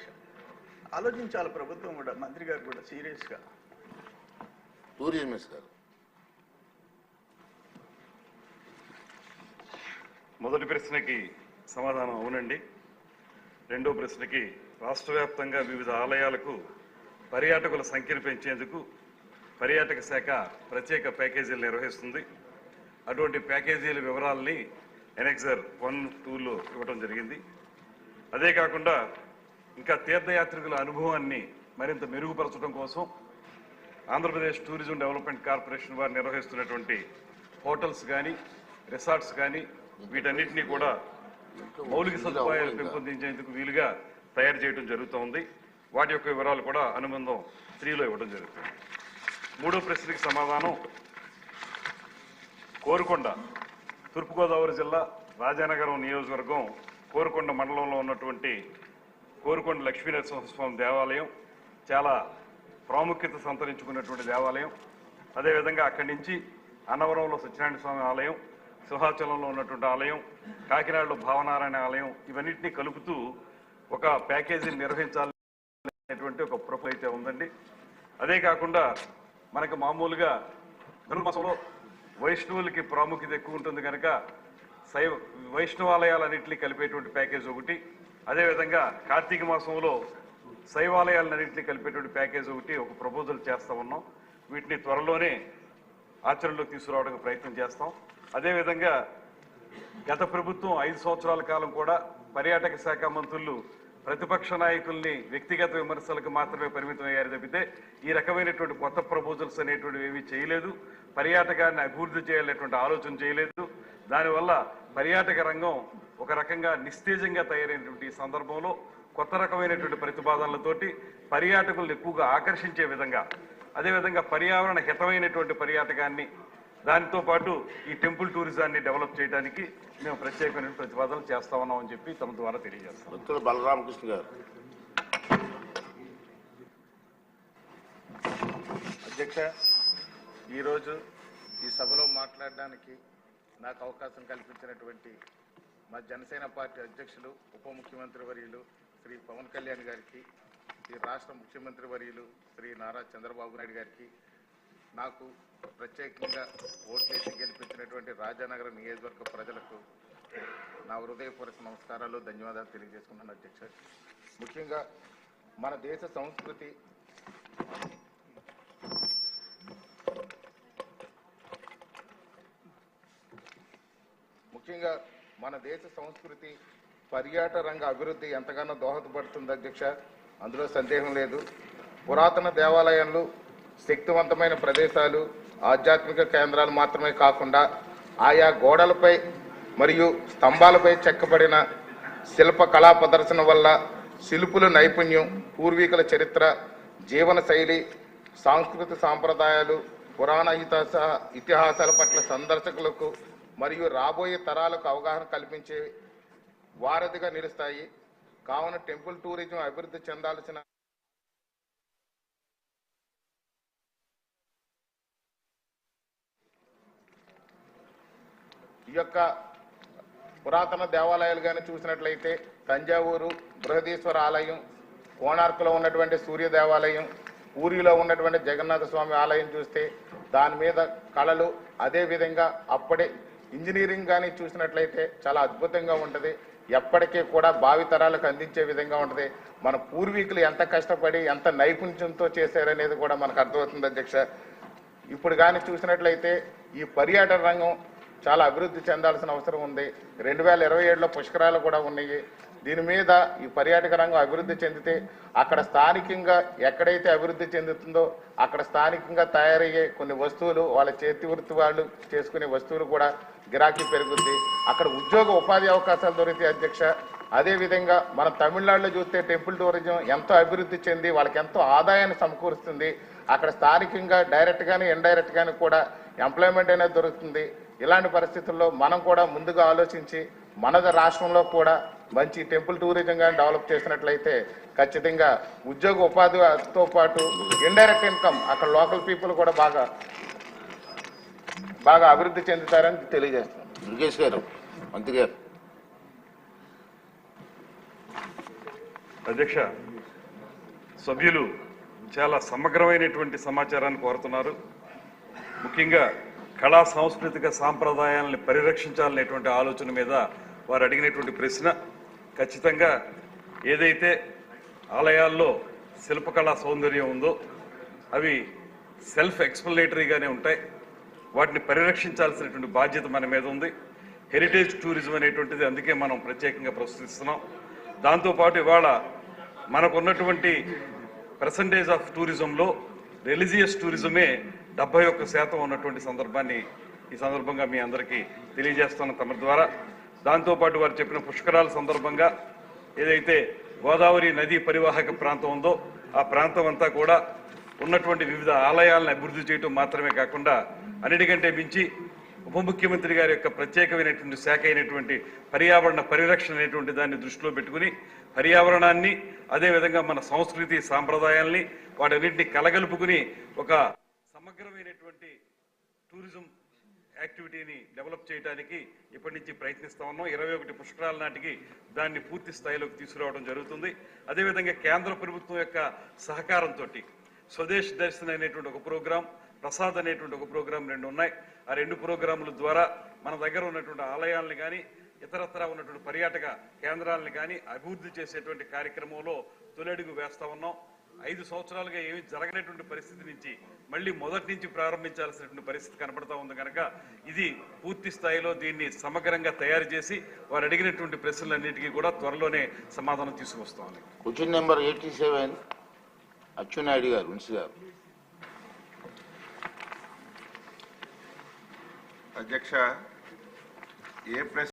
అధ్యక్ష. ఆలోచించాలి ప్రభుత్వం కూడా, మంత్రి గారు కూడా సీరియస్గా. టూరిజం గారు మొదటి ప్రశ్నకి సమాధానం అవునండి. రెండో ప్రశ్నకి రాష్ట్ర వ్యాప్తంగా వివిధ ఆలయాలకు పర్యాటకుల సంఖ్యను పెంచేందుకు పర్యాటక శాఖ ప్రత్యేక ప్యాకేజీలు నిర్వహిస్తుంది. అటువంటి ప్యాకేజీల వివరాలని ఎనెక్సర్ 1, 2లో ఇవ్వడం జరిగింది. అదే కాకుండా ఇంకా తీర్థయాత్రికుల అనుభవాన్ని మరింత మెరుగుపరచడం కోసం ఆంధ్రప్రదేశ్ టూరిజం డెవలప్మెంట్ కార్పొరేషన్ వారు నిర్వహిస్తున్నటువంటి హోటల్స్ కానీ రిసార్ట్స్ కానీ వీటన్నిటినీ కూడా మౌలిక సదుపాయాలు పెంపొందించేందుకు వీలుగా తయారు చేయడం జరుగుతోంది. వాటి యొక్క వివరాలు కూడా అనుబంధం 3లో ఇవ్వడం జరుగుతుంది. మూడో ప్రశ్నకి సమాధానం కోరుకొండ, తూర్పుగోదావరి జిల్లా రాజానగరం నియోజకవర్గం కోరుకొండ మండలంలో ఉన్నటువంటి కోరుకొండ లక్ష్మీనరసింహస్వామి దేవాలయం చాలా ప్రాముఖ్యత సంతరించుకున్నటువంటి దేవాలయం. అదేవిధంగా అక్కడి నుంచి అన్నవరంలో సత్యనారాయణ స్వామి ఆలయం, సింహాచలంలో ఉన్నటువంటి ఆలయం, కాకినాడలో భావనారాయణ ఆలయం, ఇవన్నింటినీ కలుపుతూ ఒక ప్యాకేజీని నిర్వహించాలనేటువంటి ఒక ప్రపోజల్ అయితే ఉందండి. అదే కాకుండా మనకు మామూలుగా ధనుర్మాసంలో వైష్ణవులకి ప్రాముఖ్యత ఎక్కువ ఉంటుంది కనుక వైష్ణవాలయాలన్నింటినీ కలిపేటువంటి ప్యాకేజ్ ఒకటి, అదేవిధంగా కార్తీక మాసంలో శైవాలయాలన్నింటినీ కలిపేటువంటి ప్యాకేజ్ ఒకటి ఒక ప్రపోజల్ చేస్తా ఉన్నాం. వీటిని త్వరలోనే ఆచరణలోకి తీసుకురావడానికి ప్రయత్నం చేస్తాం. అదేవిధంగా గత ప్రభుత్వం 5 సంవత్సరాల కాలం కూడా పర్యాటక శాఖ మంత్రులు ప్రతిపక్ష నాయకుల్ని వ్యక్తిగత విమర్శలకు మాత్రమే పరిమితం అయ్యారు తప్పితే ఈ రకమైనటువంటి కొత్త ప్రపోజల్స్ అనేటువంటివి ఏమీ చేయలేదు. పర్యాటకాన్ని అభివృద్ధి చేయాలనేటువంటి ఆలోచన చేయలేదు. దానివల్ల పర్యాటక రంగం ఒక రకంగా నిస్తేజంగా తయారైనటువంటి ఈ సందర్భంలో కొత్త రకమైనటువంటి ప్రతిపాదనలతోటి పర్యాటకులను ఎక్కువగా ఆకర్షించే విధంగా, అదేవిధంగా పర్యావరణ హితమైనటువంటి పర్యాటకాన్ని, దానితో పాటు ఈ టెంపుల్ టూరిజాన్ని డెవలప్ చేయడానికి మేము ప్రత్యేకమైన ప్రతిపాదనలు చేస్తా ఉన్నామని చెప్పి తమ ద్వారా తెలియజేస్తాం. బలరామకృష్ణ గారు. అధ్యక్ష, ఈరోజు ఈ సభలో మాట్లాడడానికి నాకు అవకాశం కల్పించినటువంటి మా జనసేన పార్టీ అధ్యక్షులు, ఉప ముఖ్యమంత్రి వర్యులు శ్రీ పవన్ కళ్యాణ్ గారికి, ఈ రాష్ట్ర ముఖ్యమంత్రి వర్యులు శ్రీ నారా చంద్రబాబు నాయుడు గారికి, నాకు ప్రత్యేకంగా ఓట్లేసి గెలిపించినటువంటి రాజానగరం నియోజకవర్గ ప్రజలకు నా హృదయపూర్వక నమస్కారాలు, ధన్యవాదాలు తెలియజేసుకున్నాను. అధ్యక్ష, ముఖ్యంగా మన దేశ సంస్కృతి పర్యాటక రంగ అభివృద్ధి ఎంతగానో దోహదపడుతుంది అధ్యక్ష, అందులో సందేహం లేదు. పురాతన దేవాలయాలు శక్తివంతమైన ప్రదేశాలు, ఆధ్యాత్మిక కేంద్రాలు మాత్రమే కాకుండా ఆయా గోడలపై మరియు స్తంభాలపై చెక్కబడిన శిల్ప కళా ప్రదర్శన వల్ల శిల్పుల నైపుణ్యం, పూర్వీకుల చరిత్ర, జీవన శైలి, సాంస్కృతిక సాంప్రదాయాలు, పురాణ ఇతిహాసాల పట్ల సందర్శకులకు మరియు రాబోయే తరాలకు అవగాహన కల్పించే వారధిగా నిలుస్తాయి. కావున టెంపుల్ టూరిజం అభివృద్ధి చెందాల్సిన ఈ యొక్క పురాతన దేవాలయాలు కానీ చూసినట్లయితే తంజావూరు బృహదీశ్వర ఆలయం, కోణార్కులో ఉన్నటువంటి సూర్య దేవాలయం, పూరిలో ఉన్నటువంటి జగన్నాథ స్వామి ఆలయం చూస్తే దాని మీద కళలు, అదేవిధంగా అప్పుడే ఇంజనీరింగ్ కానీ చూసినట్లయితే చాలా అద్భుతంగా ఉంటుంది. ఎప్పటికీ కూడా భావితరాలకు అందించే విధంగా ఉంటుంది. మన పూర్వీకులు ఎంత కష్టపడి ఎంత నైపుణ్యంతో చేశారనేది కూడా మనకు అర్థమవుతుంది అధ్యక్ష. ఇప్పుడు కానీ చూసినట్లయితే ఈ పర్యాటక రంగం చాలా అభివృద్ధి చెందాల్సిన అవసరం ఉంది. 2027లో పుష్కరాలు కూడా ఉన్నాయి. దీని మీద ఈ పర్యాటక రంగం అభివృద్ధి చెందితే అక్కడ స్థానికంగా ఎక్కడైతే అభివృద్ధి చెందుతుందో అక్కడ స్థానికంగా తయారయ్యే కొన్ని వస్తువులు, వాళ్ళ చేతి వృత్తి వాళ్ళు చేసుకునే వస్తువులు కూడా గిరాకీ పెరుగుద్ది. అక్కడ ఉద్యోగ ఉపాధి అవకాశాలు దొరుకుతాయి అధ్యక్ష. అదేవిధంగా మనం తమిళనాడులో చూస్తే టెంపుల్ టూరిజం ఎంతో అభివృద్ధి చెంది వాళ్ళకి ఎంతో ఆదాయాన్ని సమకూరుస్తుంది. అక్కడ స్థానికంగా డైరెక్ట్ కానీ ఇండైరెక్ట్ కానీ కూడా ఎంప్లాయ్మెంట్ అనేది దొరుకుతుంది. ఇలాంటి పరిస్థితుల్లో మనం కూడా ముందుగా ఆలోచించి మన రాష్ట్రంలో కూడా మంచి టెంపుల్ టూరిజం కానీ డెవలప్ చేసినట్లయితే ఖచ్చితంగా ఉద్యోగ ఉపాధితో పాటు ఇండైరెక్ట్ ఇన్కమ్ అక్కడ లోకల్ పీపుల్ కూడా బాగా అభివృద్ధి చెందుతారని తెలియజేస్తాం. దుర్గేష్ గారు, మంత్రి గారు. అధ్యక్ష, సభ్యులు చాలా సమగ్రమైనటువంటి సమాచారాన్ని కోరుతున్నారు. ముఖ్యంగా కళా సాంస్కృతిక సాంప్రదాయాలను పరిరక్షించాలనేటువంటి ఆలోచన మీద వారు అడిగినటువంటి ప్రశ్న ఖచ్చితంగా ఏదైతే ఆలయాల్లో శిల్పకళా సౌందర్యం ఉందో అవి సెల్ఫ్ ఎక్స్ప్లనేటరీగానే ఉంటాయి. వాటిని పరిరక్షించాల్సినటువంటి బాధ్యత మన మీద ఉంది. హెరిటేజ్ టూరిజం అనేటువంటిది అందుకే మనం ప్రత్యేకంగా ప్రస్తుతిస్తున్నాం. దాంతోపాటు ఇవాళ మనకున్నటువంటి పర్సంటేజ్ ఆఫ్ టూరిజంలో రిలీజియస్ టూరిజమే 71% ఉన్నటువంటి సందర్భాన్ని ఈ సందర్భంగా మీ అందరికీ తెలియజేస్తున్న తమ ద్వారా. దాంతోపాటు వారు చెప్పిన పుష్కరాల సందర్భంగా ఏదైతే గోదావరి నదీ పరివాహక ప్రాంతం ఉందో ఆ ప్రాంతం అంతా కూడా ఉన్నటువంటి వివిధ ఆలయాలను అభివృద్ధి చేయడం మాత్రమే కాకుండా అన్నిటికంటే మించి ఉప ముఖ్యమంత్రి గారి యొక్క ప్రత్యేకమైనటువంటి శాఖ అయినటువంటి పర్యావరణ పరిరక్షణ అనేటువంటి దాన్ని దృష్టిలో పెట్టుకుని పర్యావరణాన్ని అదేవిధంగా మన సంస్కృతి సాంప్రదాయాల్ని వాటన్నింటినీ కలగలుపుకుని ఒక సమగ్రమైనటువంటి టూరిజం యాక్టివిటీని డెవలప్ చేయడానికి ఇప్పటి నుంచి ప్రయత్నిస్తా ఉన్నాం. 21 పుష్కరాల నాటికి దాన్ని పూర్తి స్థాయిలోకి తీసుకురావడం జరుగుతుంది. అదేవిధంగా కేంద్ర ప్రభుత్వం యొక్క సహకారంతో స్వదేశ్ దర్శన్ అనేటువంటి ఒక ప్రోగ్రాం, ప్రసాద్ అనేటువంటి ఒక ప్రోగ్రాం 2 ఉన్నాయి. ఆ 2 ప్రోగ్రాముల ద్వారా మన దగ్గర ఉన్నటువంటి ఆలయాలను కానీ ఇతరత్రా ఉన్నటువంటి పర్యాటక కేంద్రాలను కానీ అభివృద్ధి చేసేటువంటి కార్యక్రమంలో తొలడుగు వేస్తా ఉన్నాం. 5 సంవత్సరాలుగా ఏమీ జరగనటువంటి పరిస్థితి నుంచి మళ్ళీ మొదటి నుంచి ప్రారంభించాల్సినటువంటి పరిస్థితి కనపడతా ఉంది కనుక ఇది పూర్తి స్థాయిలో దీన్ని సమగ్రంగా తయారు చేసి వారు అడిగినటువంటి ప్రశ్నలన్నిటికీ కూడా త్వరలోనే సమాధానం తీసుకొస్తాం. క్వశ్చన్ నెంబర్ 87 అచ్చెన్నాయుడు గారు ఉన్స్ గారు. అధ్యక్ష, ఏ ప్రశ్న